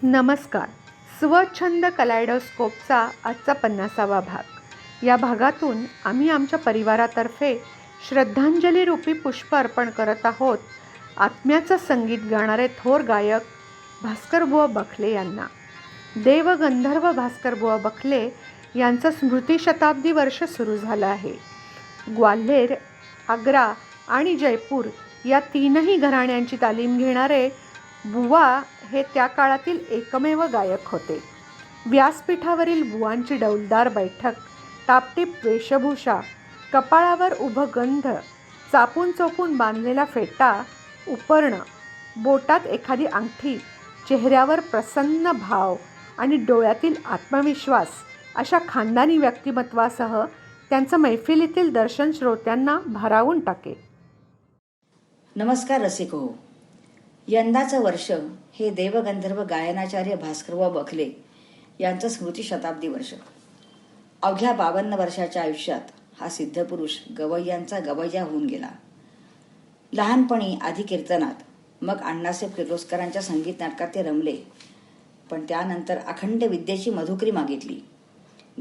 नमस्कार. स्वच्छंद कलायडोस्कोपचा आजचा 50वा भाग. या भागातून आम्ही आमच्या परिवारातर्फे श्रद्धांजलीरूपी पुष्प अर्पण करत आहोत आत्म्याचं संगीत गाणारे थोर गायक भास्करबुवा बखले यांना. देवगंधर्व भास्करबुवा बखले यांचं स्मृतिशताब्दी वर्ष सुरू झालं आहे. ग्वाल्हेर, आग्रा आणि जयपूर या तीनही घराण्यांची तालीम घेणारे बुवा हे त्या काळातील एकमेव गायक होते. व्यासपीठावरील बुवांची डौलदार बैठक, टापटीप वेशभूषा, कपाळावर उभं गंध, चापून चोपून बांधलेला फेटा, उपर्ण, बोटात एखादी अंगठी, चेहऱ्यावर प्रसन्न भाव आणि डोळ्यातील आत्मविश्वास अशा खानदानी व्यक्तिमत्वासह त्यांचं मैफिलीतील दर्शन श्रोत्यांना भारावून टाके. नमस्कार रसिक हो. यंदाचं वर्ष हे देवगंधर्व गायनाचार्य भास्करबुवा बखले यांचं स्मृतिशताब्दी वर्ष. अवघ्या 52 वर्षाच्या आयुष्यात हा सिद्धपुरुष गवय्यांचा गवय्या होऊन गेला. लहानपणी आधी कीर्तनात, मग अण्णासाहेब किर्लोस्करांच्या संगीत नाटकात ते रमले. पण त्यानंतर अखंड विद्येची मधुकरी मागितली.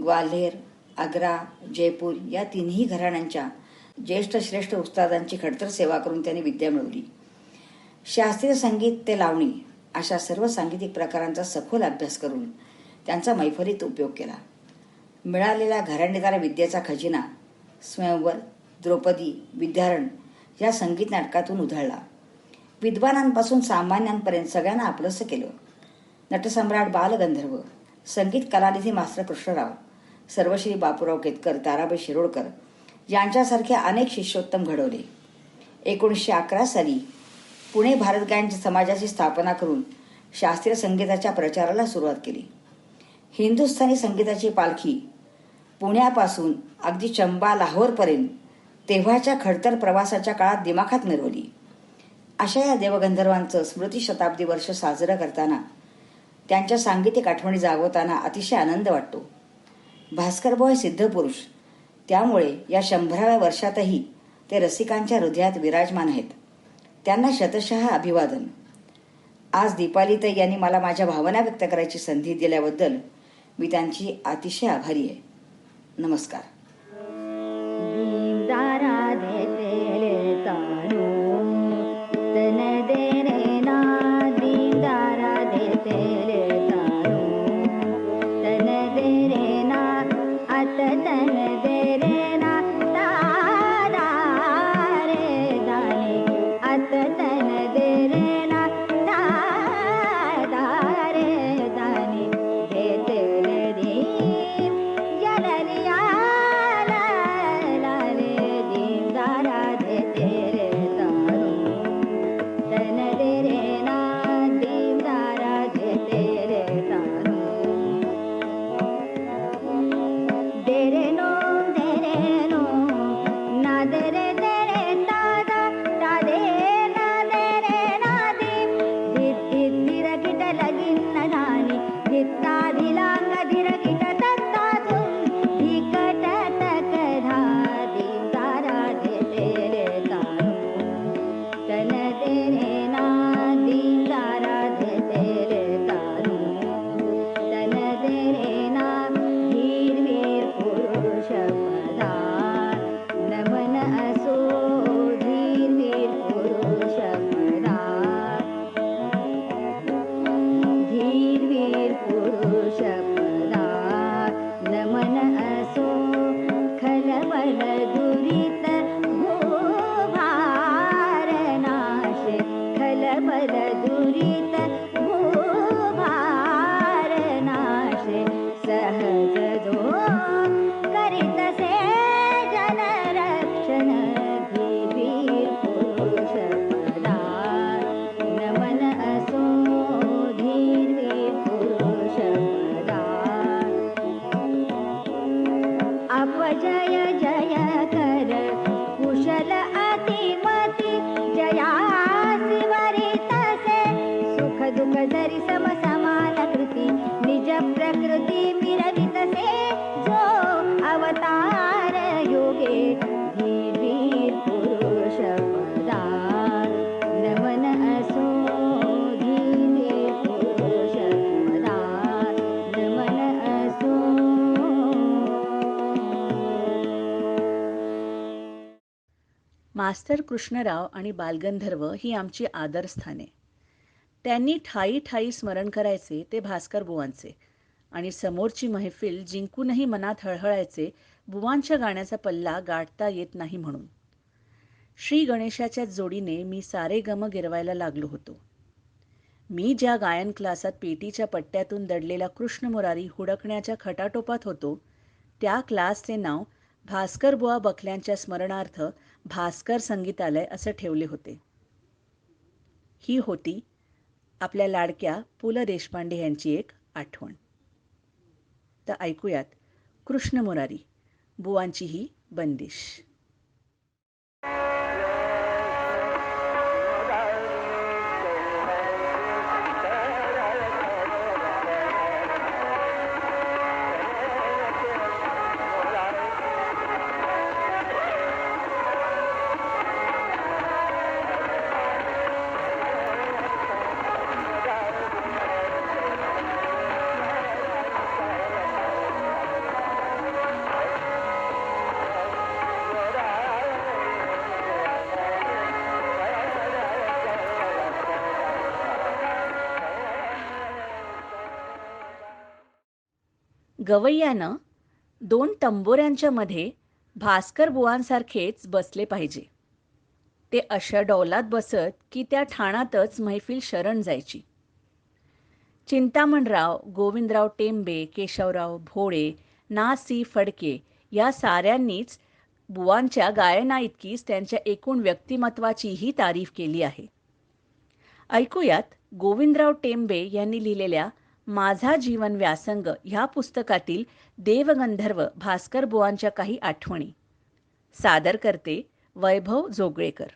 ग्वाल्हेर, आग्रा, जयपूर या तिन्ही घराण्यांच्या ज्येष्ठ श्रेष्ठ उस्तादांची खडतर सेवा करून त्यांनी विद्या मिळवली. शास्त्रीय संगीत ते लावणी अशा सर्व सांगीतिक प्रकारांचा सखोल अभ्यास करून त्यांचा मैफलीत उपयोग केला. मिळालेला घराणेदार विद्येचा खजिना स्वयंवर, द्रौपदी, विद्यारण या संगीत नाटकातून उधळला. विद्वानांपासून सामान्यांपर्यंत सगळ्यांना आपलंसं केलं. नटसम्राट बालगंधर्व, संगीत कलानिधी मास्टर कृष्णराव, सर्वश्री बापूराव केतकर, ताराबाई शिरोडकर यांच्यासारखे अनेक शिष्योत्तम घडवले. 1911 साली पुणे भारत गायन समाजाची स्थापना करून शास्त्रीय संगीताच्या प्रचाराला सुरुवात केली. हिंदुस्थानी संगीताची पालखी पुण्यापासून अगदी चंबा लाहोरपर्यंत तेव्हाच्या खडतर प्रवासाच्या काळात दिमाखात मिरवली. अशा या देवगंधर्वांचं स्मृती शताब्दी वर्ष साजरं करताना त्यांच्या सांगीतिक आठवणी जागवताना अतिशय आनंद वाटतो. भास्करबुवा हे सिद्धपुरुष, त्यामुळे या 100व्या वर्षातही ते रसिकांच्या हृदयात विराजमान आहेत. त्यांना शतशः अभिवादन. आज दीपालीताई यांनी मला माझ्या भावना व्यक्त करायची संधी दिल्याबद्दल मी त्यांची अतिशय आभारी आहे. नमस्कार. मास्तर कृष्णराव आणि बालगंधर्व ही आमची आदरस्थाने. त्यांनी ठायी ठायी स्मरण करायचे ते भास्कर बुवांचे आणि समोरची मैफिल जिंकूनही मनात हळहळायचे बुवांच्या गाण्याचा पल्ला गाठता येत नाही म्हणून. श्री गणेशाच्या जोडीने मी सारे गम गिरवायला लागलो होतो. मी ज्या गायन क्लासात पेटीच्या पट्ट्यातून दडलेला कृष्ण मुरारी हुडकण्याच्या खटाटोपात होतो त्या क्लासचे नाव भास्करबुवा बखल्यांच्या स्मरणार्थ भास्कर संगीतालय असं ठेवले होते. ही होती आपल्या लाडक्या पु ल देशपांडे यांची एक आठवण. तर ऐकूयात कृष्ण मुरारी, बुवांची ही बंदिश. गवय्यानं 2 तंबोऱ्यांच्या मध्ये भास्कर बुवांसारखेच बसले पाहिजे. ते अशा डौलात बसत की त्या ठाणातच मैफिल शरण जायची. चिंतामणराव, गोविंदराव टेंबे, केशवराव भोळे, ना. सी. फडके या साऱ्यांनीच बुवांच्या गायनाइतकीच त्यांच्या एकूण व्यक्तिमत्वाचीही तारीफ केली आहे. ऐकूयात गोविंदराव टेंबे यांनी लिहिलेल्या माझा जीवन व्यासंग ह्या पुस्तकातील देवगंधर्व भास्कर बुवांच्या काही आठवणी. सादर करते वैभव जोगळेकर.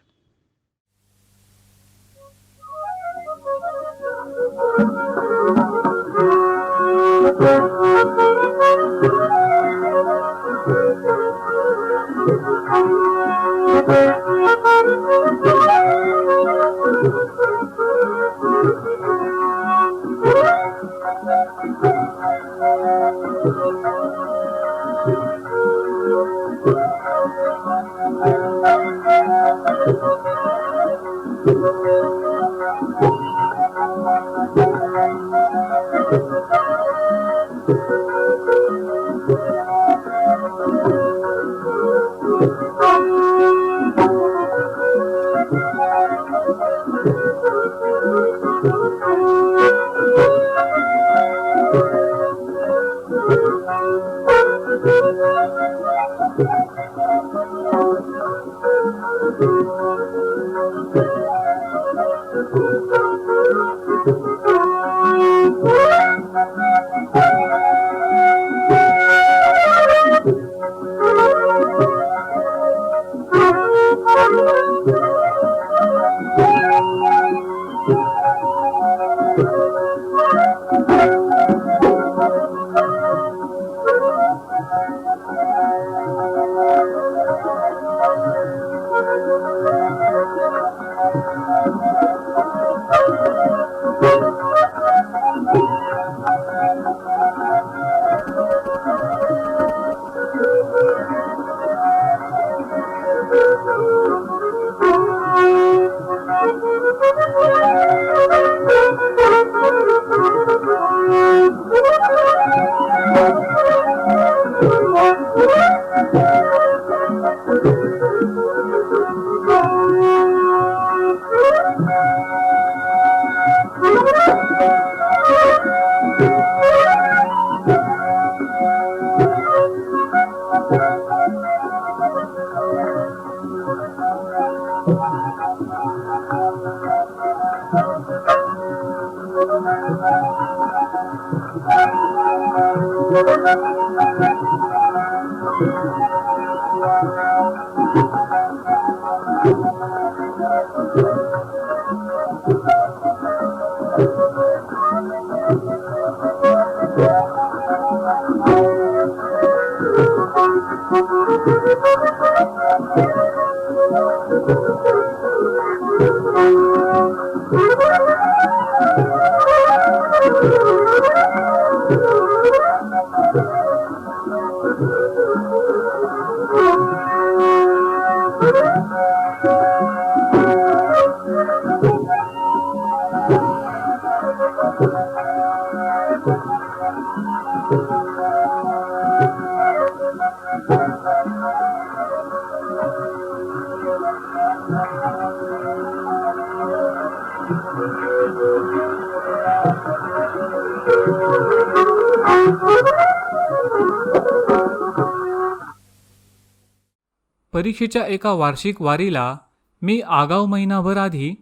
परीक्षेच्या एका वार्षिक वारीला मी आगाऊ महिनाभर आधी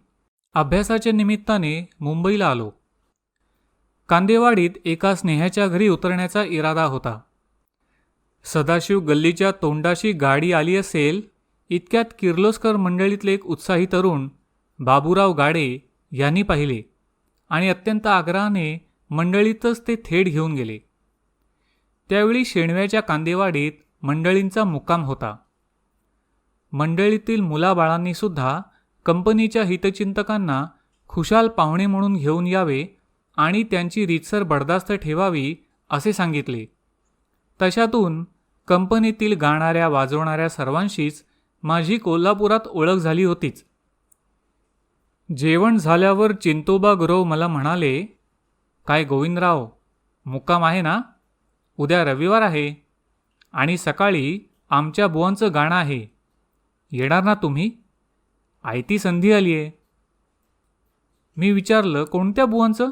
अभ्यासाच्या निमित्ताने मुंबईला आलो. कांदेवाडीत एका स्नेहाच्या घरी उतरण्याचा इरादा होता. सदाशिव गल्लीच्या तोंडाशी गाडी आली असेल इतक्यात किर्लोस्कर मंडळीतले एक उत्साही तरुण बाबूराव गाडे यांनी पाहिले आणि अत्यंत आग्रहाने मंडळीतच ते थेट घेऊन गेले. त्यावेळी शेणव्याच्या कांदेवाडीत मंडळींचा मुक्काम होता. मंडळीतील मुलाबाळांनीसुद्धा कंपनीच्या हितचिंतकांना खुशाल पाहुणे म्हणून घेऊन यावे आणि त्यांची रीतसर बडदास्त ठेवावी असे सांगितले. तशातून कंपनीतील गाणाऱ्या वाजवणाऱ्या सर्वांशीच माझी कोल्हापुरात ओळख झाली होतीच. जेवण झाल्यावर चिंतोबा गुरव मला म्हणाले, काय गोविंदराव, मुक्काम आहे ना? उद्या रविवार आहे आणि सकाळी आमच्या बुवांचं गाणं आहे. येणार ना तुम्ही? आयती संधी आली आहे. मी विचारलं, कोणत्या बुवांचं?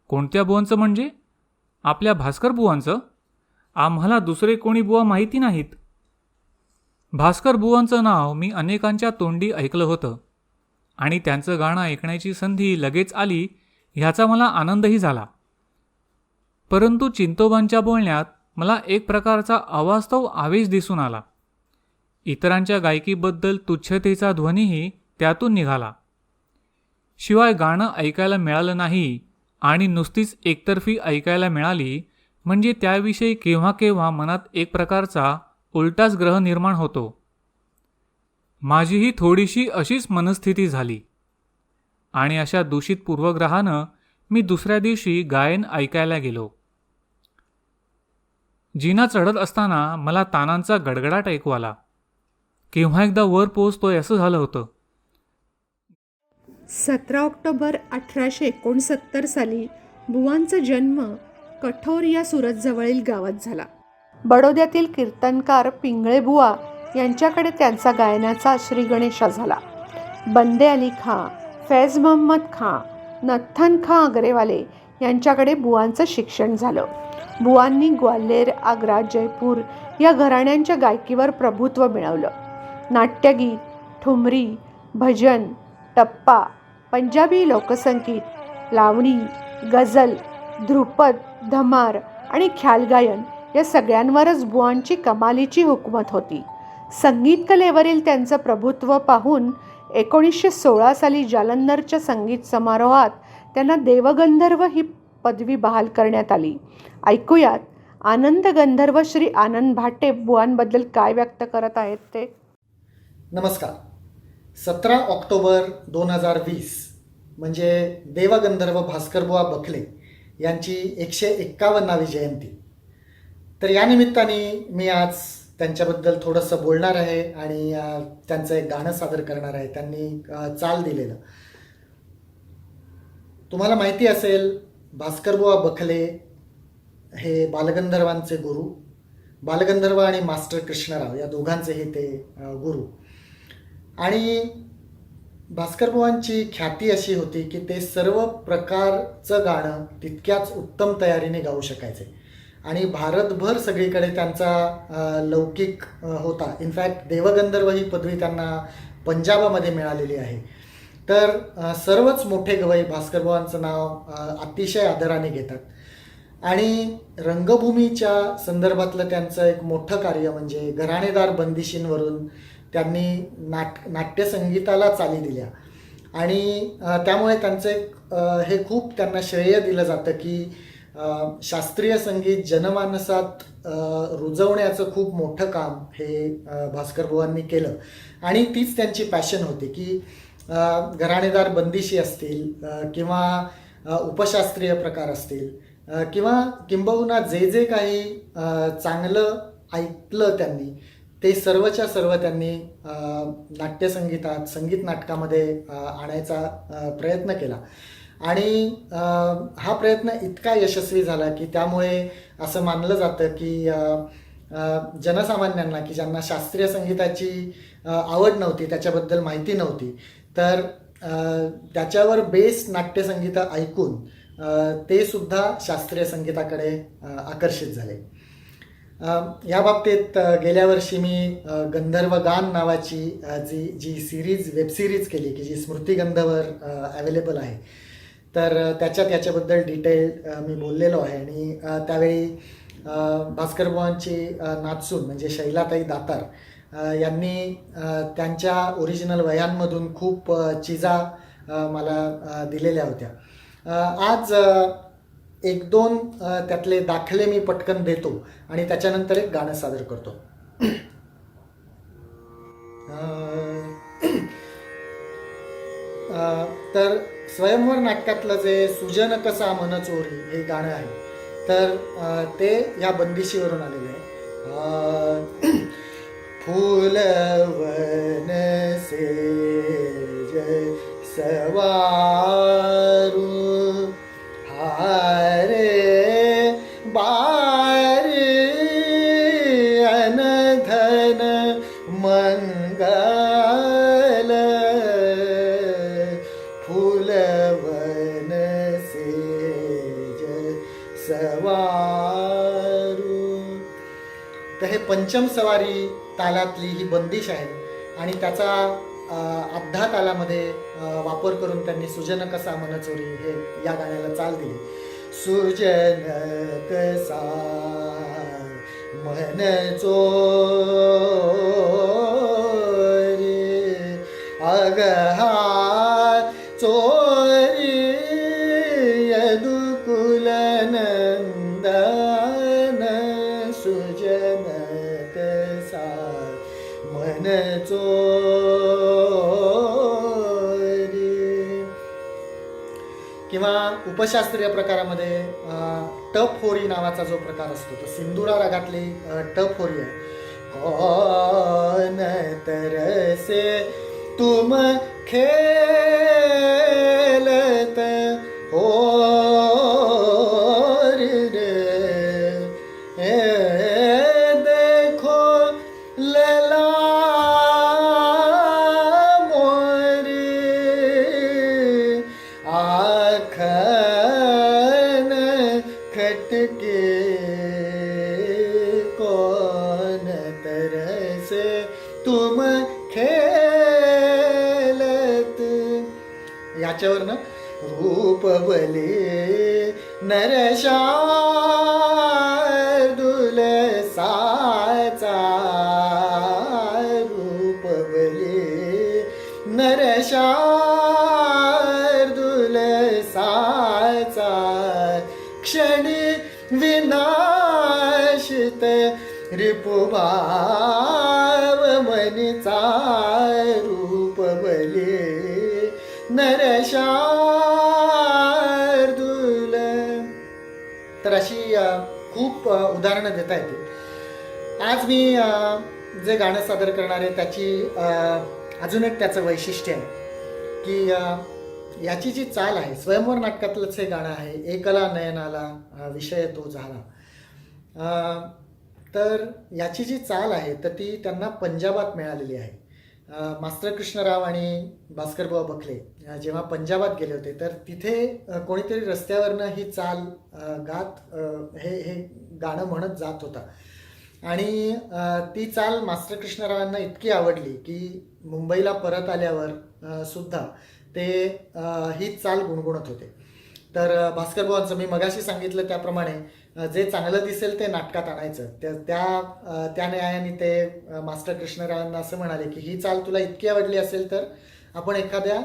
कोणत्या बुवांचं म्हणजे? आपल्या भास्कर बुवांचं. आम्हाला दुसरे कोणी बुवा माहिती नाहीत. भास्कर बुवांचं नाव मी अनेकांच्या तोंडी ऐकलं होतं आणि त्यांचं गाणं ऐकण्याची संधी लगेच आली ह्याचा मला आनंदही झाला. परंतु चिंतोबांच्या बोलण्यात मला एक प्रकारचा अवास्तव आवेश दिसून आला. इतरांच्या गायकीबद्दल तुच्छतेचा ध्वनीही त्यातून निघाला. शिवाय गाणं ऐकायला मिळालं नाही आणि नुसतीच एकतर्फी ऐकायला मिळाली म्हणजे त्याविषयी केव्हा केव्हा मनात एक प्रकारचा उलटाच ग्रह निर्माण होतो. माझीही थोडीशी अशीच मनस्थिती झाली आणि अशा दूषित पूर्वग्रहानं मी दुसऱ्या दिवशी गायन ऐकायला गेलो. जिना चढत असताना मला तानांचा गडगडाट ऐकू आला. केव्हा एकदा वर पोहोचतोय असं झालं होतं. 17 ऑक्टोबर 1869 साली बुवांचा जन्म कठोर या सुरतजवळील गावात झाला. बडोद्यातील कीर्तनकार पिंगळे बुवा यांच्याकडे त्यांचा गायनाचा श्रीगणेशा झाला. बंदे अली खां, फैज मोहम्मद खां, नथन खां अग्रेवाले यांच्याकडे बुवांचं शिक्षण झालं. बुवांनी ग्वाल्हेर, आग्रा, जयपूर या घराण्यांच्या गायकीवर प्रभुत्व मिळवलं. नाट्यगीत, ठुमरी, भजन, टप्पा, पंजाबी लोकसंगीत, लावणी, गझल, ध्रुपद, धमार आणि ख्याल गायन या सगळ्यांवरच बुवांची कमालीची हुकूमत होती. संगीत कलेवरील त्यांचं प्रभुत्व पाहून 1916 साली जालंधरच्या संगीत समारोहात त्यांना देवगंधर्व ही पदवी बहाल करण्यात आली. ऐकूयात आनंद गंधर्व श्री आनंद भाटे बुवांबद्दल काय व्यक्त करत आहेत ते. नमस्कार. 17 ऑक्टोबर 2020 म्हणजे देवगंधर्व भास्करबुवा बखले यांची 151वी जयंती. तर या निमित्ताने मी आज त्यांच्याबद्दल थोडंसं बोलणार आहे आणि त्यांचं एक गाणं सादर करणार आहे. त्यांनी चाल दिलेलं. तुम्हाला माहिती असेल, भास्करबुवा बखले हे बालगंधर्वांचे गुरु, बालगंधर्व आणि मास्टर कृष्णराव या दोघांचेही ते गुरु. आणि भास्करबुवांची ख्याती अशी होती की ते सर्व प्रकारचं गाणं तितक्याच उत्तम तयारीने गाऊ शकायचे आणि भारतभर सगळीकडे त्यांचा लौकिक होता. इनफॅक्ट देवगंधर्व ही पदवी त्यांना पंजाबामध्ये मिळालेली आहे. तर सर्वच मोठे गवई भास्करबुवांचं नाव अतिशय आदराने घेतात. आणि रंगभूमीच्या संदर्भातलं त्यांचं एक मोठं कार्य म्हणजे घराणेदार बंदिशींवरून त्यांनी नाट्यसंगीताला चाली दिल्या आणि त्यामुळे त्यांचं हे खूप त्यांना श्रेय दिलं जातं की शास्त्रीय संगीत जनमानसात रुजवण्याचं खूप मोठं काम हे भास्करबुवांनी केलं. आणि तीच त्यांची पॅशन होती की घराणेदार बंदिशी असतील किंवा उपशास्त्रीय प्रकार असतील किंवा किंबहुना जे जे काही चांगलं ऐकलं त्यांनी ते सर्वच्या सर्व त्यांनी नाट्यसंगीतात, संगीत नाटकामध्ये आणायचा प्रयत्न केला. आणि हा प्रयत्न इतका यशस्वी झाला की त्यामुळे असं मानलं जातं की जनसामान्यांना की ज्यांना शास्त्रीय संगीताची आवड नव्हती, त्याच्याबद्दल माहिती नव्हती, तर त्याच्यावर बेस्ड नाट्यसंगीत ऐकून ते सुद्धा शास्त्रीय संगीताकडे आकर्षित झाले. या बाबतीत गेल्या वर्षी मी गंधर्व गान नावाची जी सिरीज, वेब सिरीज केली की जी स्मृतिगंधवर अवेलेबल आहे. तर त्याच्याबद्दल डिटेल मी बोललेलो आहे. आणि त्यावेळी भास्करबुवांची नाचसून म्हणजे शैलाताई दातार यांनी त्यांच्या ओरिजिनल वह्यांमधून खूप चिजा मला दिलेल्या होत्या. आज एक दोन त्यातले दाखले मी पटकन देतो आणि त्याच्यानंतर एक गाणं सादर करतो. तर स्वयंवर नाटकातलं जे सुजन कसा मन चोरी हे गाणं आहे, तर ते या बंदिशीवरून आलेलं आहे. फूलवन सेज सवारू हारे बा पंचम सवारी तालातली ही बंदिश आहे आणि त्याचा अब्धा तालामध्ये वापर करून त्यांनी सुजन कसा मन चोरी हे या गाण्याला चाल दिली. सुजन कसा मन चोरी अगहा चोरी यदुकुल नंदन सुजन कसा मन चोरी. किंवा उपशास्त्रीय प्रकारामध्ये टप होरी नावाचा जो प्रकार असतो तो सिंधुरा रागातली टप होरी आहे. कौन तरसे तुम खेलत हो रे देखो लला मोरी आखन खटके कौन तरसे तुम खेलत. याच्यावरनं रूप बले नरशार्दूल साचा रूप बले नरशार्दूल साचा क्षणी विनाशित रिपुभाव मनीचा रूप बले नरशार्दूल. तर अशी खूप उदाहरणं देता येतील. आज मी जे गाणं सादर करणार आहे त्याची अजून एक त्याचं वैशिष्ट्य आहे की याची जी चाल आहे स्वयंवर नाटकातलंच हे गाणं आहे. एकला नयनाला विषय तो झाला. तर याची जी चाल आहे तर ती त्यांना पंजाबात मिळालेली आहे. मास्टर कृष्णराव आणि भास्करबुवा बखले जेव्हा पंजाबात गेले होते तर तिथे कोणीतरी रस्त्यावरनं ही चाल गात हे गाणं म्हणत जात होता आणि ती चाल मास्टर कृष्णरावांना इतकी आवडली की मुंबईला परत आल्यावर सुद्धा ते ही चाल गुणगुणत होते. तर भास्करबुवांचं मी मगाशी सांगितलं त्याप्रमाणे जे चांगलं दिसेल ते नाटकात आणायचं. त्या न्यायाने ते मास्टर कृष्णरावांना असं म्हणाले की ही चाल तुला इतकी आवडली असेल तर आपण एखाद्या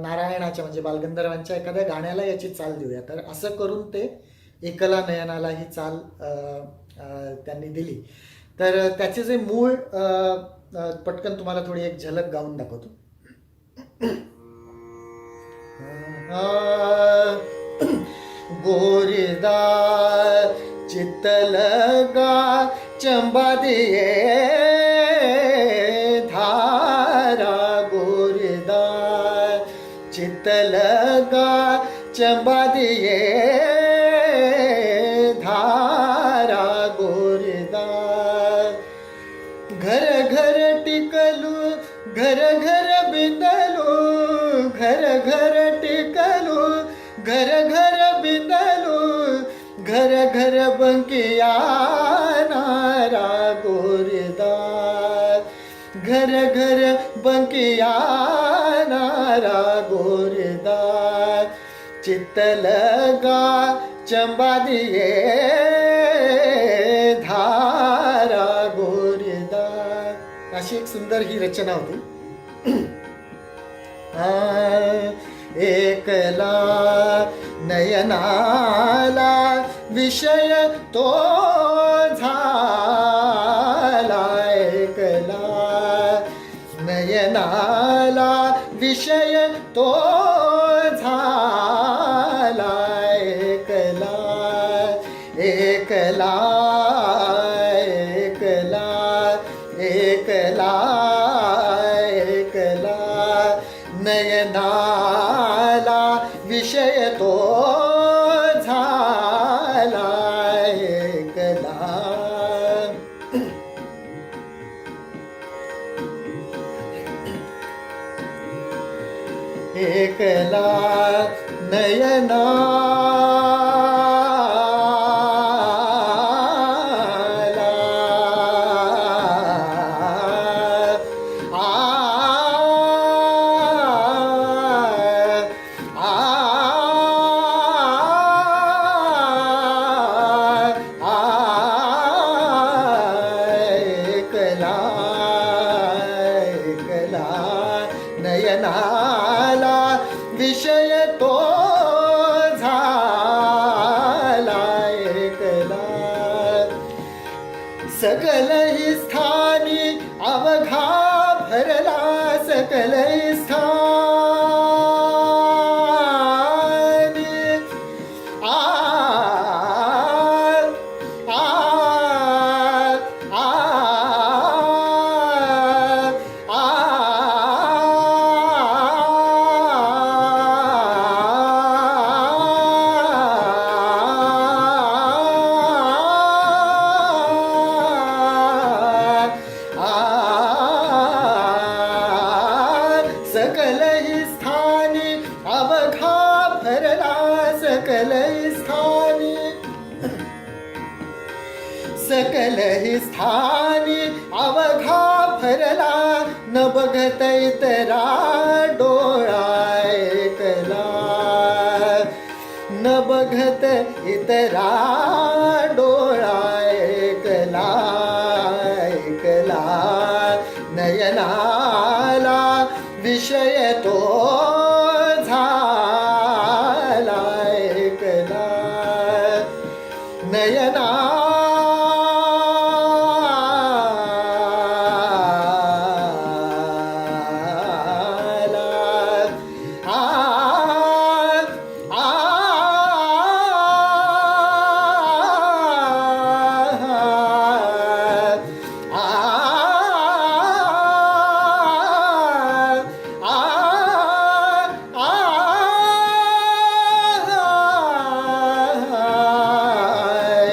नारायणाच्या म्हणजे बालगंधर्वांच्या एखाद्या गाण्याला याची चाल देऊया. तर असं करून ते एकला नयनाला ही चाल त्यांनी दिली. तर त्याचे जे मूळ पटकन तुम्हाला थोडी एक झलक गाऊन दाखवतो. गोरीदा चित्तलगा चंबा दिए धारा गोरीदा चित्तलगा चंबा दिए धारा गोरीदा घर घर टिकलू घर घर बिंदलू घर घर टिकलू घर घर बिंदलू घर घर बंकिया नारा गोरदार घर घर बंकिया नारा गोरदार चित्त लगा चंबा दिए धारा गोरदार. अशी एक सुंदर ही रचना होती. एकला नयनाला विषय तो झाला एकला नयनाला विषय तो झाला एकला एकला एकला एकला एकला नयनाला विषय तो झाला एकला. एकला नयनाला नयनाला विषय तो झाला एकला. सकलही स्थानी अवघा भरला सकलही स्थानी. आ आ आ आ सकलही स्थानी अवघा भरला सकलही स्थानी. सकलही स्थानी अवघा भरला न बघत इतरा डोळा एकला. न बघत इतरा डोळा एकला एकला. नयनाला विषय तो झाला एकला. नयनाला आ आ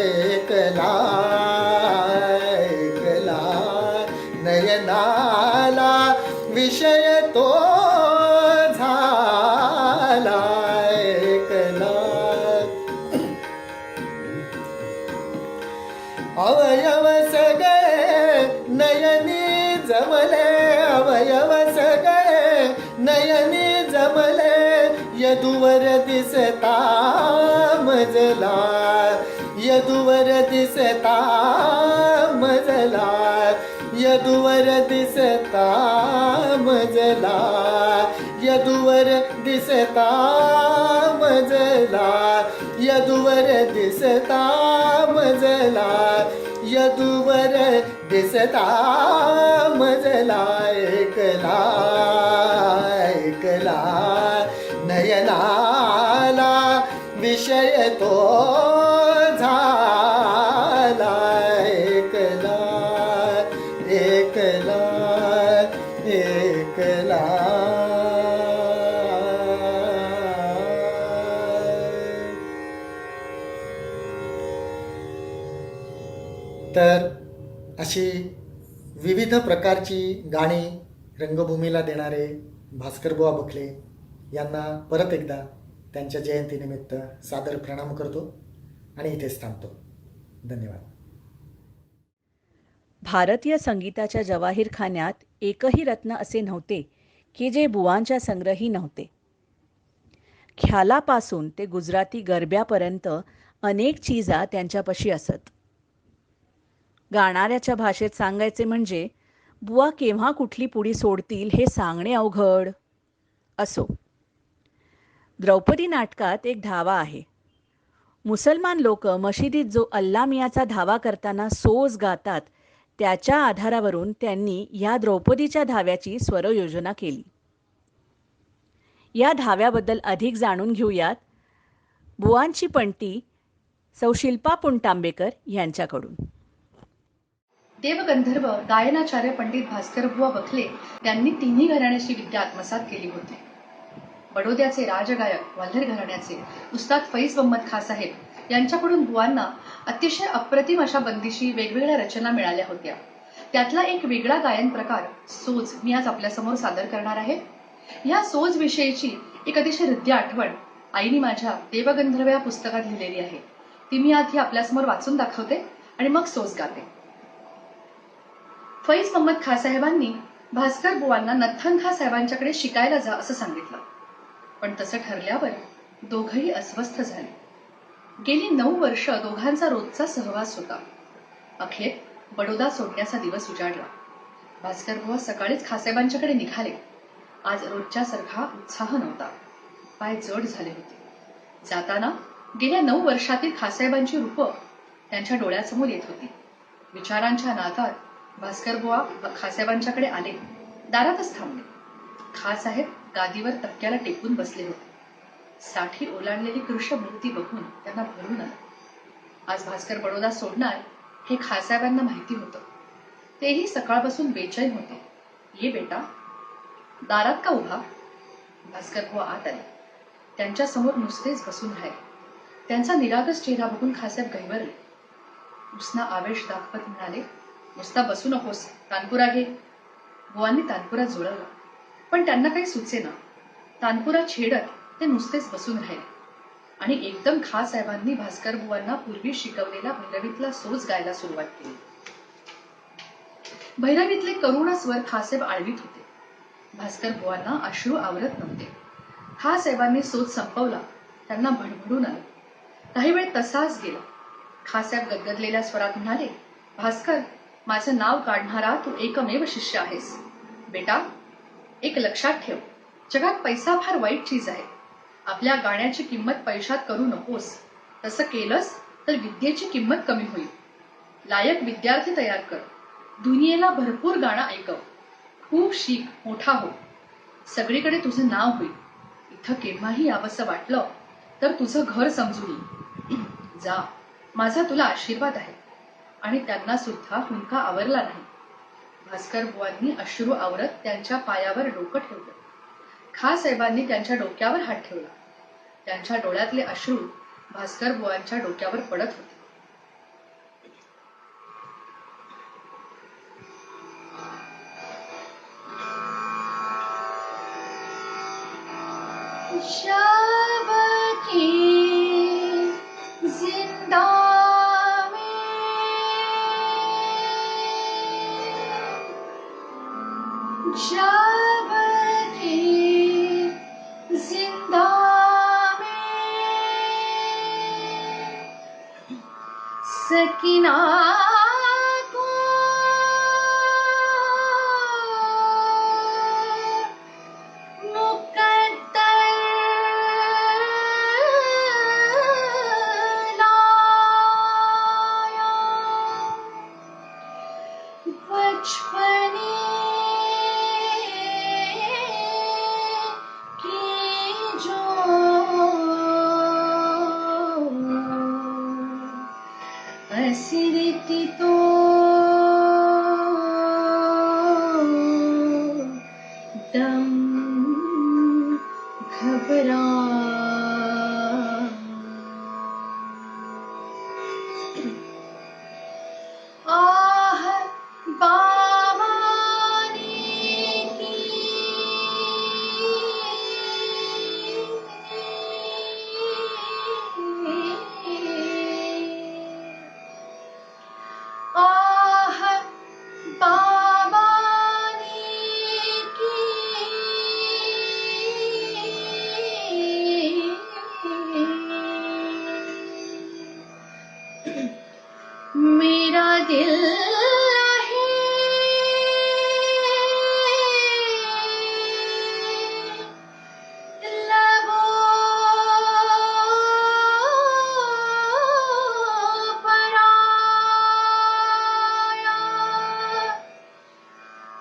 एकला एकला. नयनाला विषय तो झाला एकला. अवयव सगळे नयनी जमले अवयव सगळे नयनी जमले. यदुवर दिसता मजला यदुवर दिसता मजला. यदुवर दिसता मजला. यदुवर दिसता मजला. यदुवर दिसता मजला. यदुवर दिसता मजला एकला एकला. नयनाला विषय तो झाला एकला एकला एकला. तर अशी विविध प्रकारची गाणी रंगभूमीला देणारे भास्करबुवा बखले यांना परत एकदा त्यांच्या जयंतीनिमित्त सादर प्रणाम करतो आणि इथेच थांबतो. धन्यवाद. भारतीय संगीताच्या जवाहीरखान्यात एकही रत्न असे नव्हते की जे बुवांच्या संग्रही नव्हते. ख्यालापासून ते गुजराती गरब्यापर्यंत अनेक चीजा त्यांच्यापाशी असत. गाणाऱ्याच्या भाषेत सांगायचे म्हणजे बुवा केव्हा कुठली पुडी सोडतील हे सांगणे अवघड. असो. द्रौपदी नाटकात एक धावा आहे. मुसलमान लोक मशिदीत जो अल्ला मियाचा धावा करताना सोज गातात त्याच्या आधारावरून त्यांनी या द्रौपदीच्या धाव्याची स्वरयोजना केली. या धाव्याबद्दल अधिक जाणून घेऊयात बुवांची पणती सौ शिल्पा पुणतांबेकर यांच्याकडून. देवगंधर्व गायनाचार्य पंडित भास्करबुवा बखले यांनी तिन्ही घराण्याची विद्या आत्मसात केली होती. बडोद्याचे राजगायक वाल्हेर घराण्याचे उस्ताद फैज मोहम्मद खां साहेब यांच्याकडून बुवांना अतिशय अप्रतिम अशा बंदिशी वेगवेगळ्या रचना मिळाल्या होत्या. त्यातला एक वेगळा गायन प्रकार सोज मी आज आपल्यासमोर सादर करणार आहे. या सोज विषयीची एक अतिशय हृदय आठवण आईने माझ्या देवगंधर्व या पुस्तकात लिहिलेली आहे. ती मी आधी आपल्यासमोर वाचून दाखवते आणि मग सोज गाते. फैज मोहम्मद खां साहेबांनी भास्कर बुवांना नथन खां साहेबांच्याकडे शिकायला जा असं सांगितलं. पण तसं ठरल्यावर दोघंही अस्वस्थ झाले. गेली 9 वर्ष दोघांचा रोजचा सहवास होता. अखेर बडोदा सोडण्याचा दिवस उजाडला. भास्कर बुवा सकाळीच खासाहेबांच्याकडे निघाले. आज रोजच्यासारखा उत्साह नव्हता. पाय जड झाले होते. जाताना गेल्या 9 वर्षातील खासाहेबांची रूपं त्यांच्या डोळ्यासमोर येत होती. विचारांच्या नादात भास्करबुवा खासाहेबांच्याकडे आले. दारातच थांबले. खासाहेब गादीवर तक्क्याला टेकून बसले होते. साठी ओलांडलेली कृष्ण मूर्ती बघून त्यांना भरून आलं. आज भास्कर बडोदा सोडणार हे खासाहेबांना माहिती होतं. तेही सकाळपासून बेचैन होते. ये बेटा. दारात का उभा? भास्करबुवा आत आले. त्यांच्या समोर नुसतेच बसून राहिले. त्यांचा निरागस चेहरा बघून खासाहेब गैवरले. उसना आवेश दाखवत म्हणाले, नुसता बसू नकोस, तानपुरा घे. बुवांनी तानपुरा जुळवला, पण त्यांना काही सुचेना. तानपुरा छेडत ते नुसतेच बसून राहिले आणि एकदम खासाहेबांनी भास्कर बुवांना पूर्वी शिकवलेला भैरवीतला सोज गायला सुरुवात केली. भैरवीतले करुण स्वर खासाहेब आळवीत होते. भास्कर बुवांना अश्रू आवरत नव्हते. खासाहेबांनी सोज संपवला. त्यांना भडभडून आलं. काही वेळ तसाच गेला. खासाहेब गदगदलेल्या स्वरात म्हणाले, भास्कर, माझं नाव काढणारा तू एकमेव शिष्य आहेस. बेटा, एक लक्षात ठेव, जगात पैसा फार वाईट चीज आहे. आपल्या गाण्याची किंमत पैशात करू नकोस. तसं केलंस तर विद्येची किंमत कमी होईल. लायक विद्यार्थी तयार कर. दुनियेला भरपूर गाणं ऐकव. खूप शिक, मोठा हो. सगळीकडे तुझं नाव होईल. इथं केव्हाही यावंसं वाटलं तर तुझं घर समजून ये. जा, माझा तुला आशीर्वाद आहे. आणि त्यांना सुद्धा हुंका आवरला नाही. भास्कर बुवांनी अश्रू आवरत त्यांच्या पायावर डोकं ठेवलं. खासाहेबांनी त्यांच्या डोक्यावर हात ठेवला. त्यांच्या डोळ्यातले अश्रू भास्कर बुवांच्या डोक्यावर पडत होते. शब की जिंदा जब की जिंदा में सकीना को मुकद्दर लाया. बचपने हसरती तो दम घबरा. आह बामाने की आह बाबानी की मेरा दिल है लबों पर आया.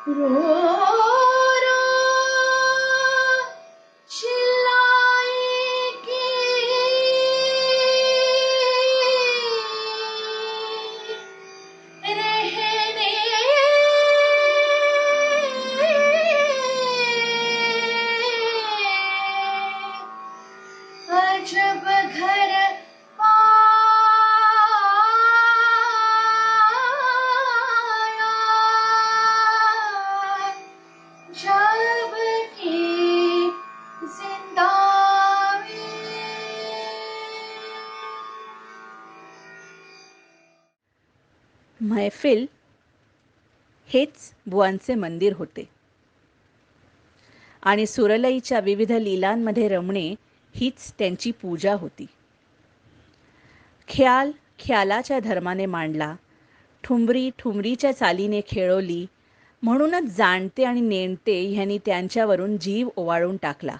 रो रो चिल्लाएगी रहने अजब घर आया जब की जिंदा में. मैफिल हेच बुवांचे मंदिर होते आणि सुरलईच्या विविध लीलांमध्ये रमणे हीच त्यांची पूजा होती. ख्याल ख्यालाच्या धर्माने मांडला, ठुमरी ठुमरीच्या चालीने खेळवली, म्हणूनच जाणते आणि नेणते ह्यांनी त्यांच्यावरून जीव ओवाळून टाकला.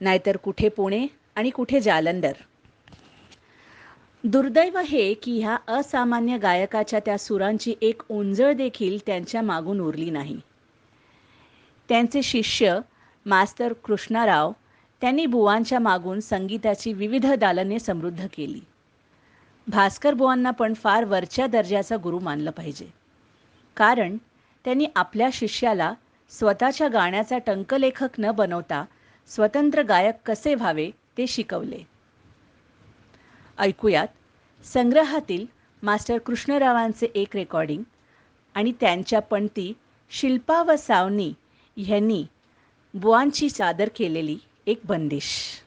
नाहीतर कुठे पुणे आणि कुठे जालंधर. दुर्दैव हे की ह्या असामान्य गायकाच्या त्या सुरांची एक ओंजळ देखील त्यांच्या मागून उरली नाही. त्यांचे शिष्य मास्तर कृष्णाराव त्यांनी बुवांच्या मागून संगीताची विविध दालने समृद्ध केली. भास्कर बुवांना पण फार वरच्या दर्जाचा गुरु मानलं पाहिजे. कारण त्यांनी आपल्या शिष्याला स्वतःच्या गाण्याचा टंकलेखक न बनवता स्वतंत्र गायक कसे व्हावे ते शिकवले. ऐकूयात संग्रहातील मास्टर कृष्णरावांचे एक रेकॉर्डिंग आणि त्यांच्या पणती शिल्पा व सावनी ह्यांनी बुवांची सादर केलेली एक बंदिश.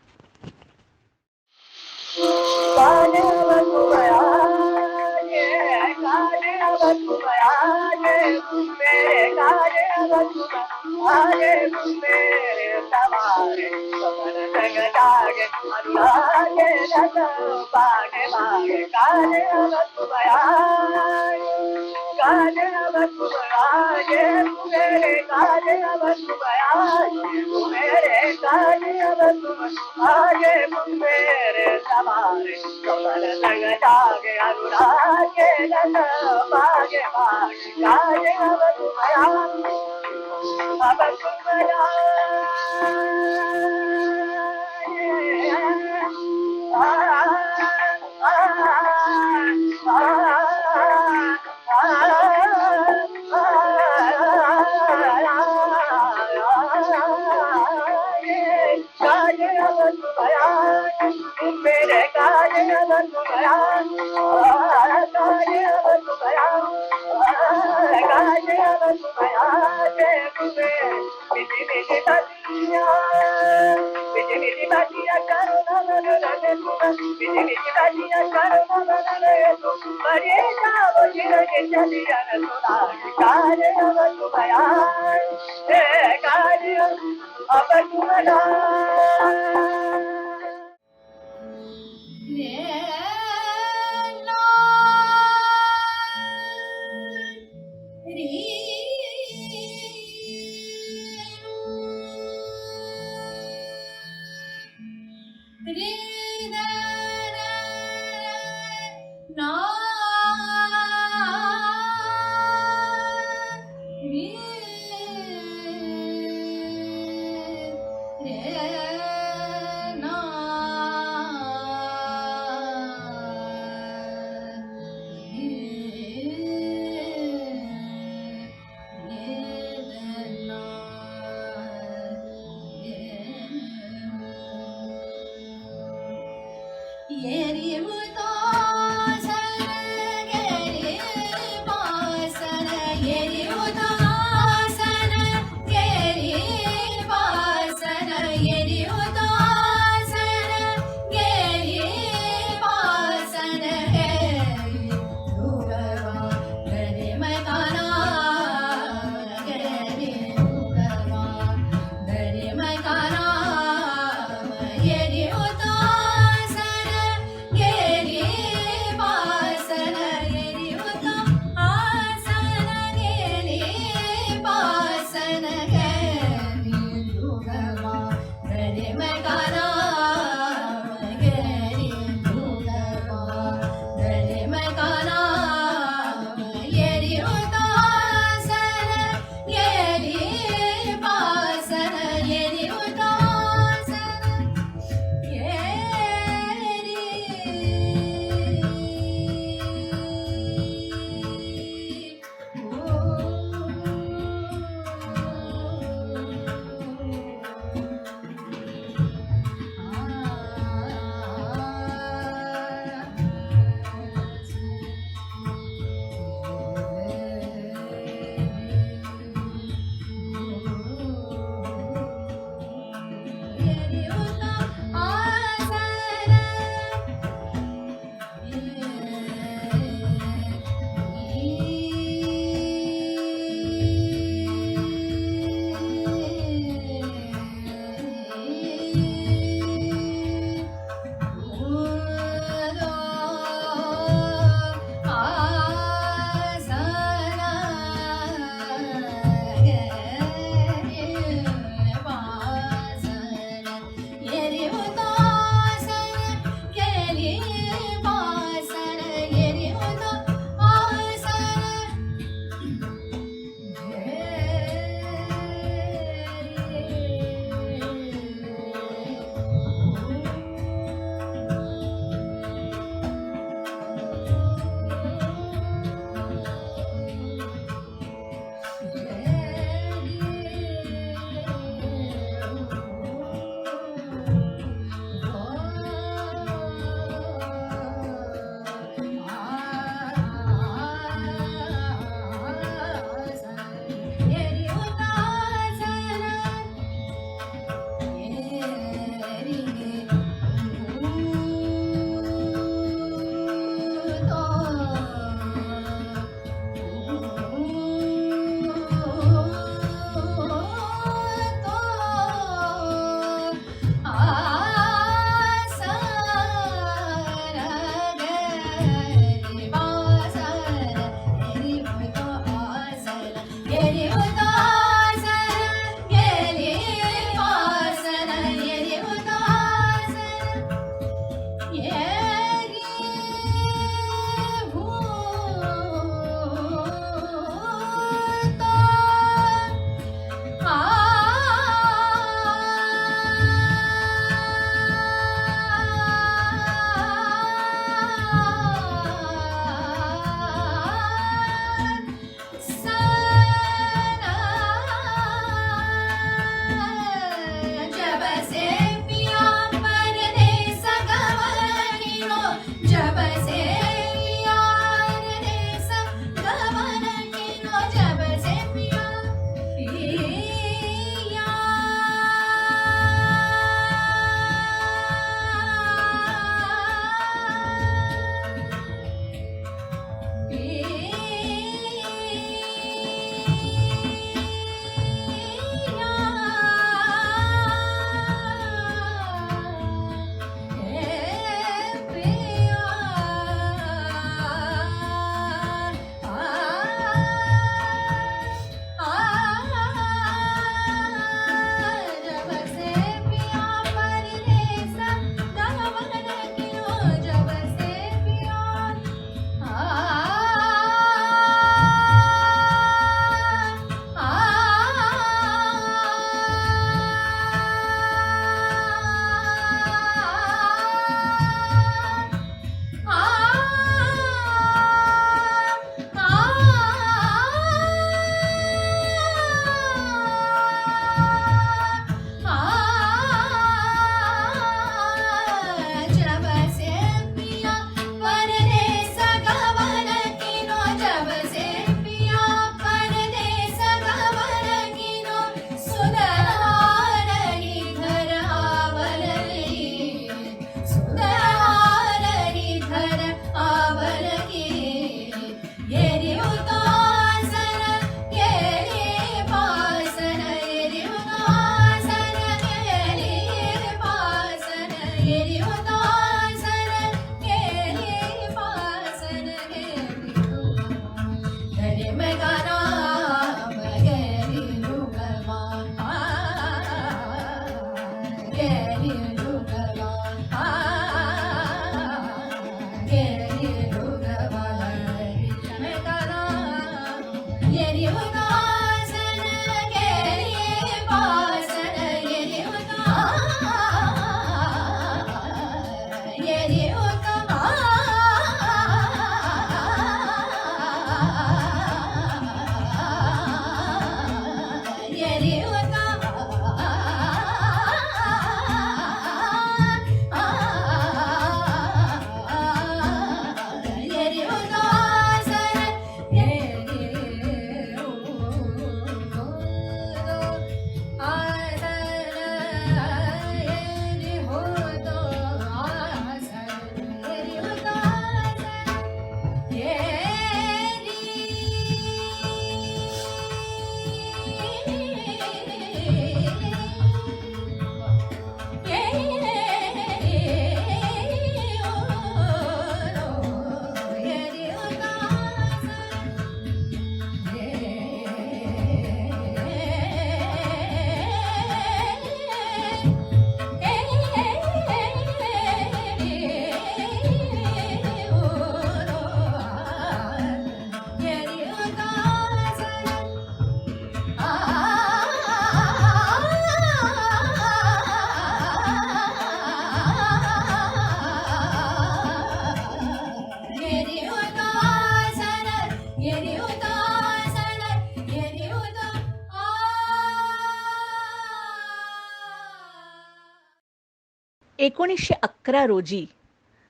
1911 रोजी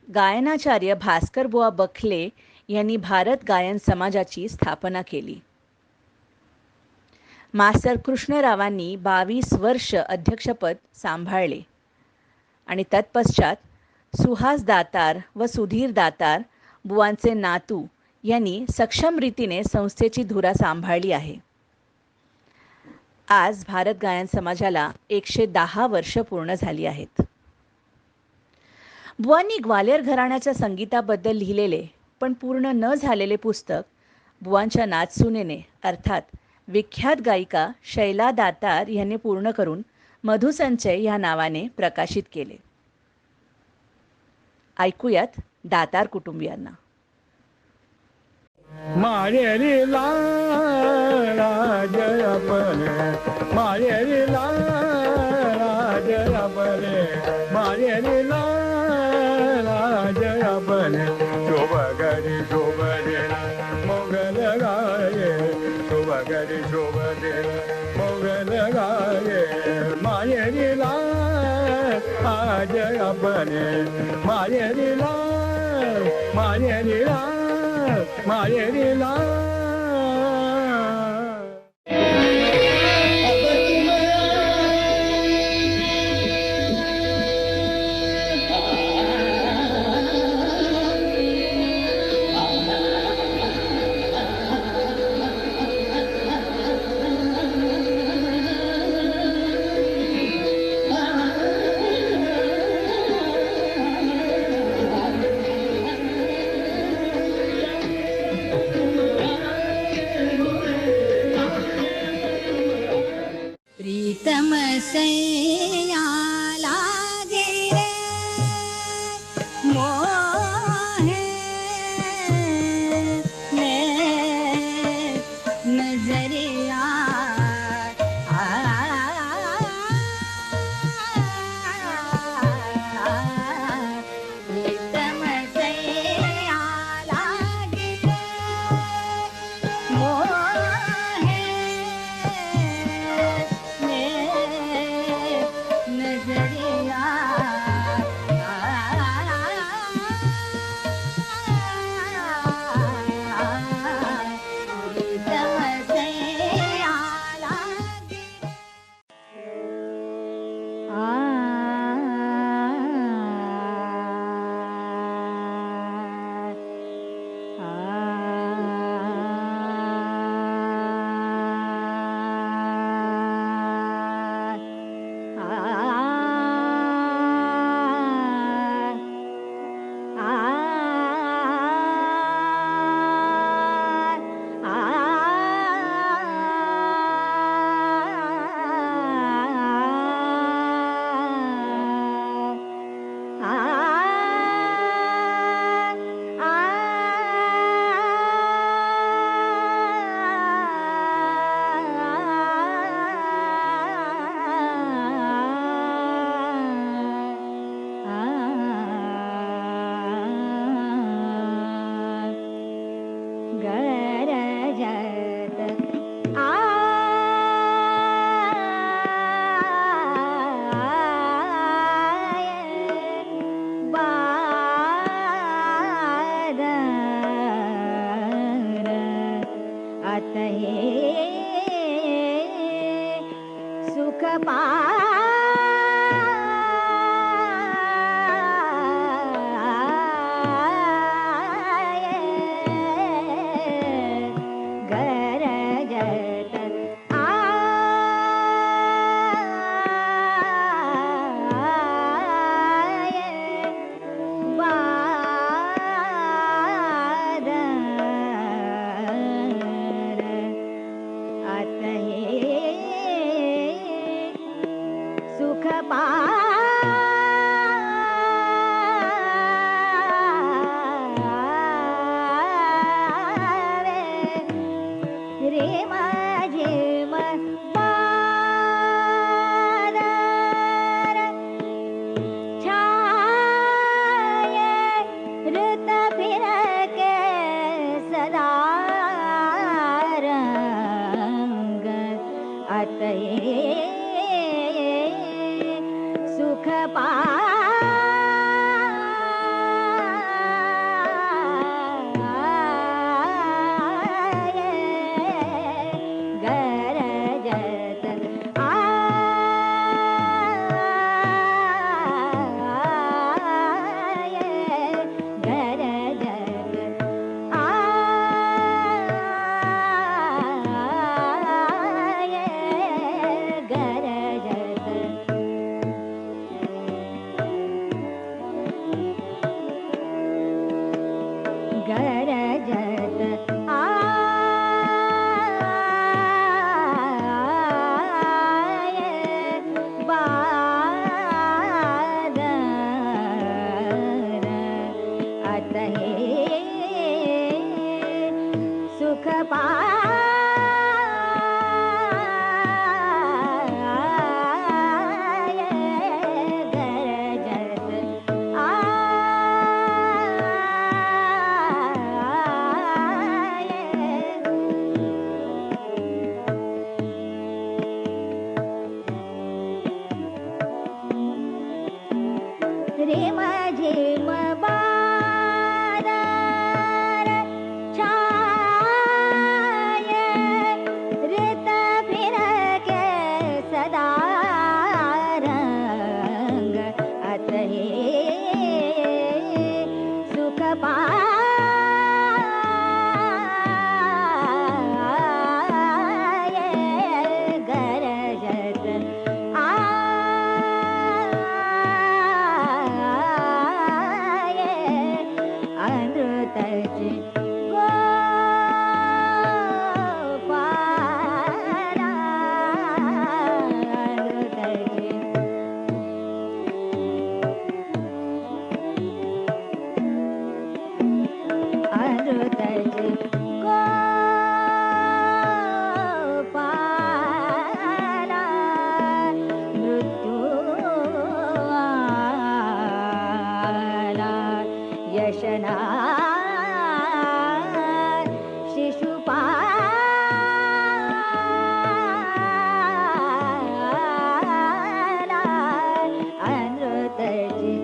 गायनाचार्य भास्करबुवा बखले यांनी भारत गायन समाजाची स्थापना केली. मास्टर कृष्णरावांनी 22 वर्ष अध्यक्षपद सांभाळले आणि तत्पश्चात सुहास दातार व सुधीर दातार बुवांचे नातू यांनी सक्षम रीतीने संस्थेची धुरा सांभाळली आहे. आज भारत गायन समाजाला 110 वर्ष पूर्ण झाली आहेत. बुवांनी ग्वाल्हेर घराण्याच्या संगीताबद्दल लिहिलेले पण पूर्ण न झालेले पुस्तक बुवांच्या नातसुनेने अर्थात विख्यात गायिका शैला दातार यांनी पूर्ण करून मधुसंचय ह्या नावाने प्रकाशित केले. ऐकूयात दातार कुटुंबियांना. मारेरी लाला जय अपने मारेरी लाला जय अपने मारेरी लाला जय अपने शोभगरी शोभदे मोगल गाये शोभगरी शोभदे मोगल गाये मारेरी लाला जय अपने मारेरी लाला मारेरी लाला मारेरी लाला प्रीतम सैया लागे रे मोहे ने नजरिया प्रीतम सैया लागे रे मोहे नजरिया सुख रे माझे पादार छाये ऋत फिरके सदा रंग आतये सुख पा रिम झिम बादल छाये ऋत फिरके सदा रंग अतहि सुख पाये गरजत आये अमृतच गोपाला अमृतच गोपाला मृत्यू आला यशना शिशुपाला अमृतची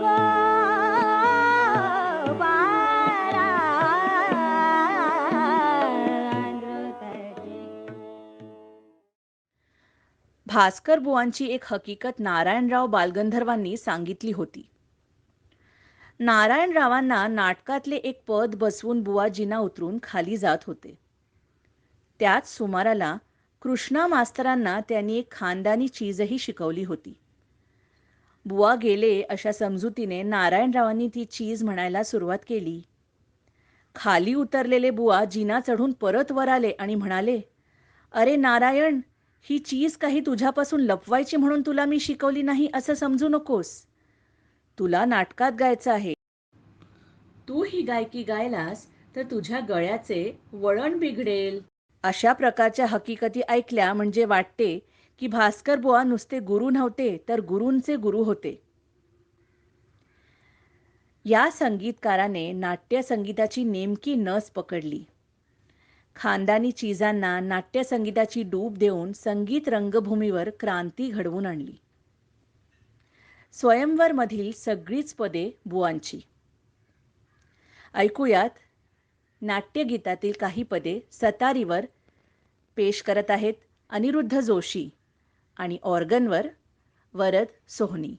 गोपाला अमृतची भास्कर बुवांची एक हकीकत नारायणराव बालगंधर्वांनी सांगितली होती. नारायणरावांना नाटकातले एक पद बसवून बुवा जिना उतरून खाली जात होते. त्याच सुमाराला कृष्णा मास्तरांना त्यांनी एक खानदानी चीजही शिकवली होती. बुवा गेले अशा समजुतीने नारायणरावांनी ती चीज म्हणायला सुरुवात केली. खाली उतरलेले बुवा जिना चढून परत वर आले आणि म्हणाले, अरे नारायण, ही चीज काही तुझ्यापासून लपवायची म्हणून तुला मी शिकवली नाही असं समजू नकोस. तुला नाटकात गायचं आहे. तू ही गायकी गायलास तर तुझ्या गळ्याचे वळण बिघडेल. अशा प्रकारच्या हकीकती ऐकल्या म्हणजे वाटते की भास्कर बुवा नुसते गुरु नव्हते तर गुरूंचे गुरु होते. या संगीतकाराने नाट्य संगीताची नेमकी नस पकडली. खानदानी चीजांना नाट्य संगीताची डूब देऊन संगीत रंगभूमीवर क्रांती घडवून आणली. स्वयंवरमधील सगळीच पदे बुवांची. ऐकूयात नाट्यगीतातील काही पदे सतारीवर पेश करत आहेत अनिरुद्ध जोशी आणि ऑर्गनवर वरद सोहनी.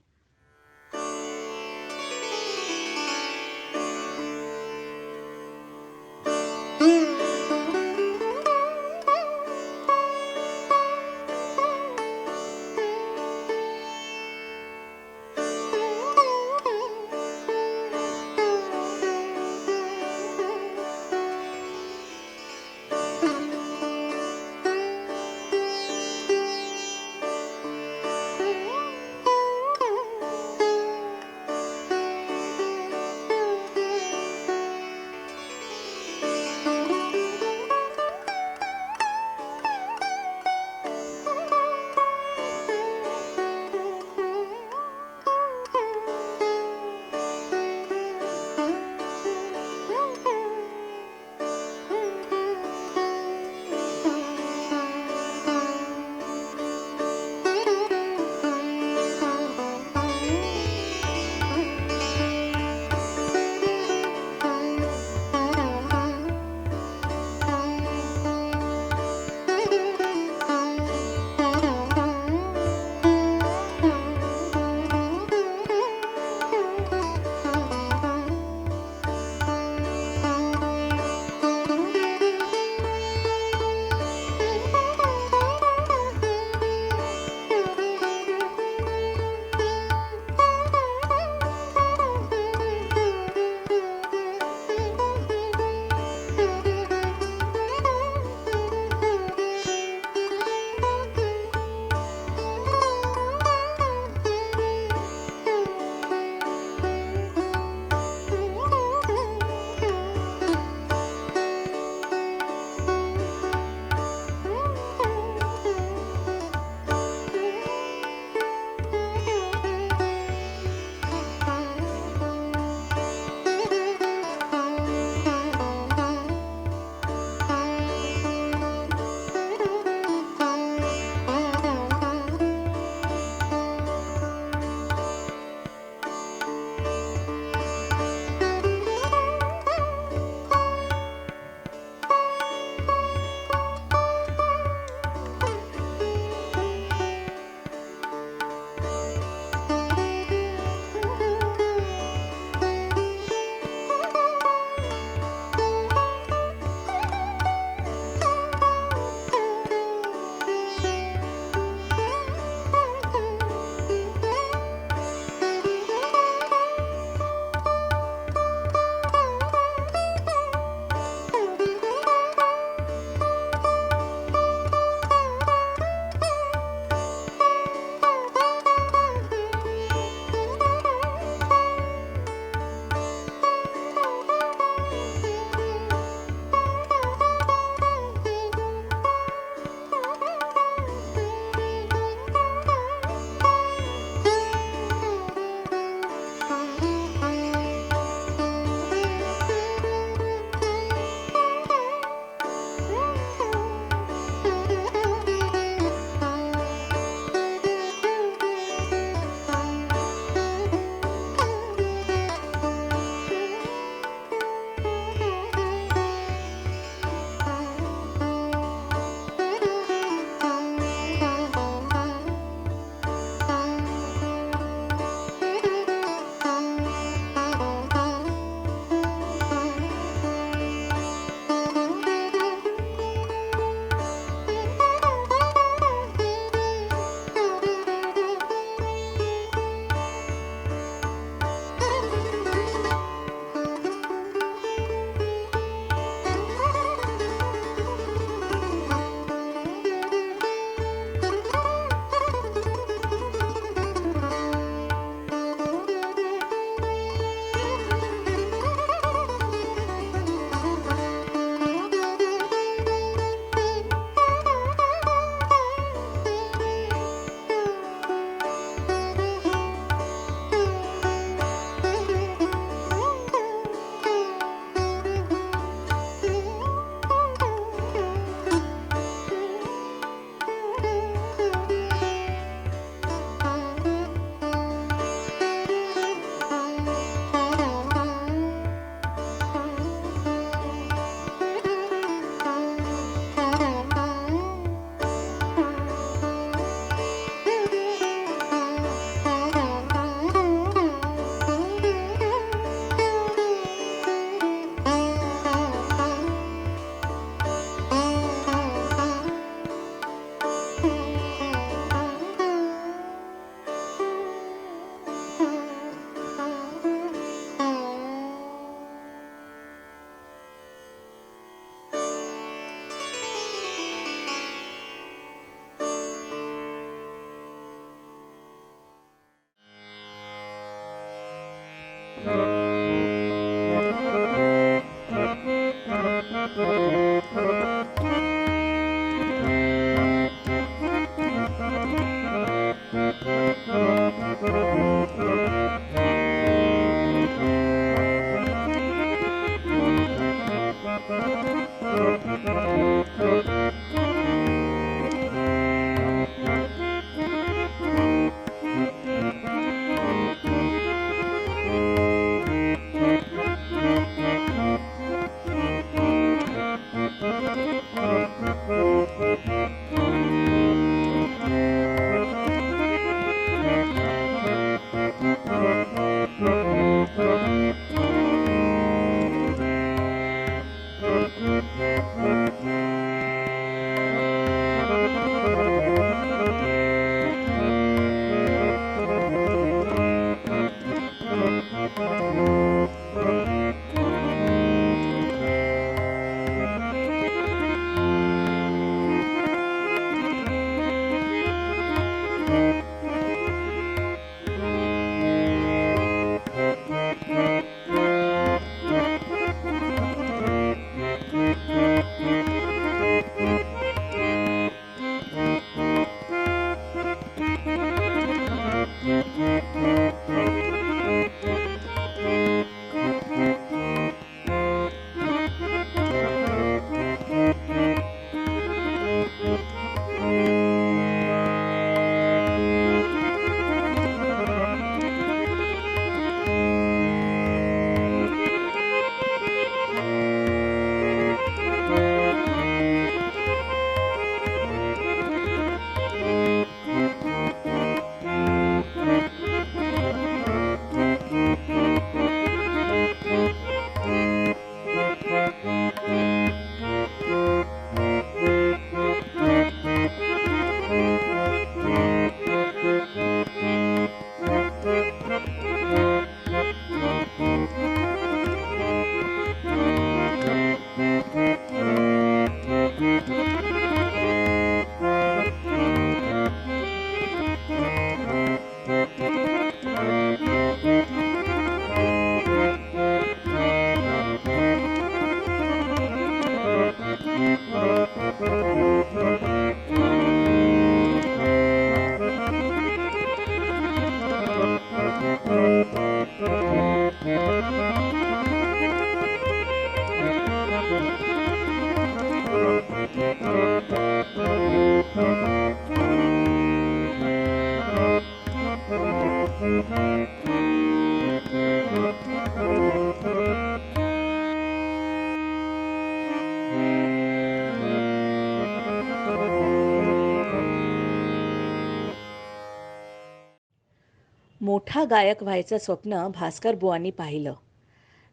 मोठा गायक व्हायचं स्वप्न भास्कर बुवांनी पाहिलं.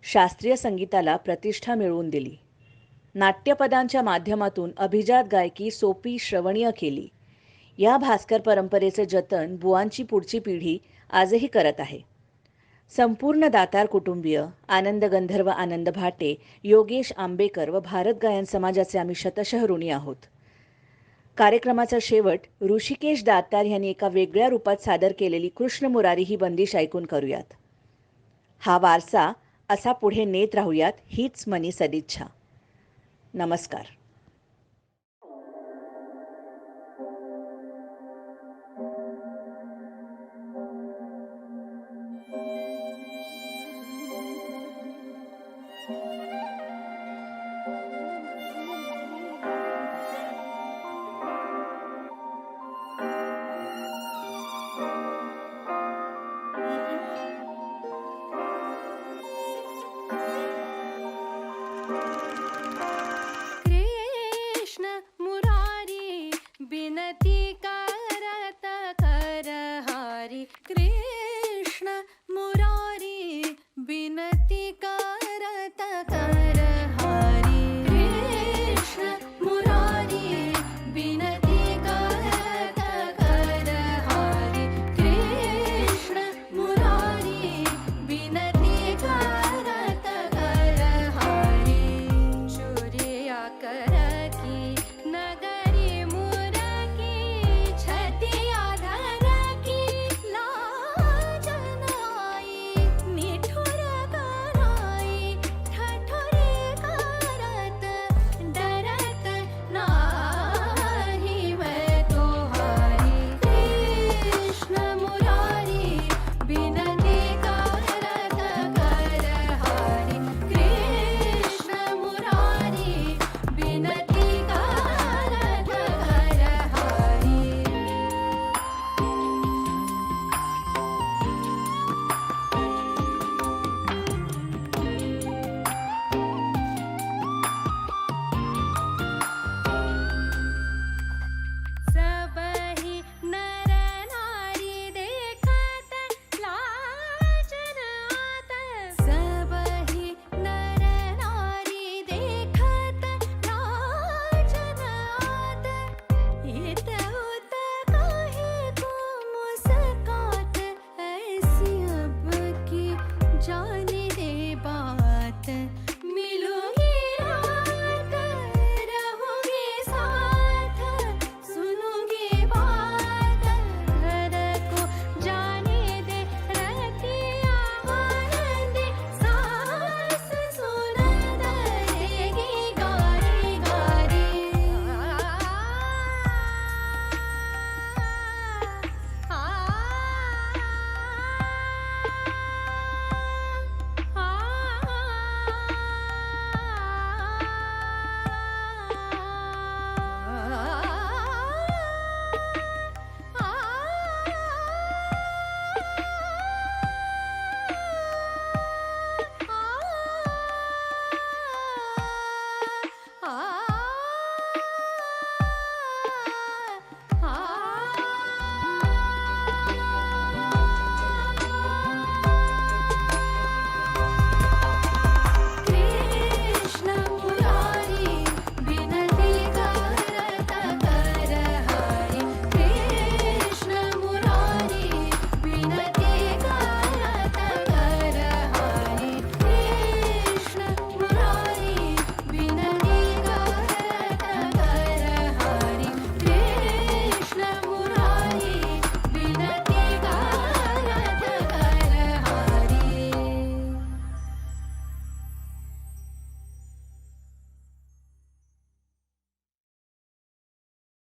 शास्त्रीय संगीताला प्रतिष्ठा मिळवून दिली. नाट्यपदांच्या माध्यमातून अभिजात गायकी सोपी श्रवणीय केली. या भास्कर परंपरेचे जतन बुवांची पुढची पिढी आजही करत आहे. संपूर्ण दातार कुटुंबीय, आनंद गंधर्व आनंद भाटे, योगेश आंबेकर व भारत गायन समाजाचे आम्ही शतशः ऋणी आहोत. कार्यक्रमाचा शेवट ऋषिकेश दातार यांनी एका वेगळ्या रूपात सादर केलेली कृष्ण मुरारी ही बंदिश ऐकून करूयात. हा वारसा असा पुढे नेत राहूयात हीच मनी सदिच्छा. नमस्कार.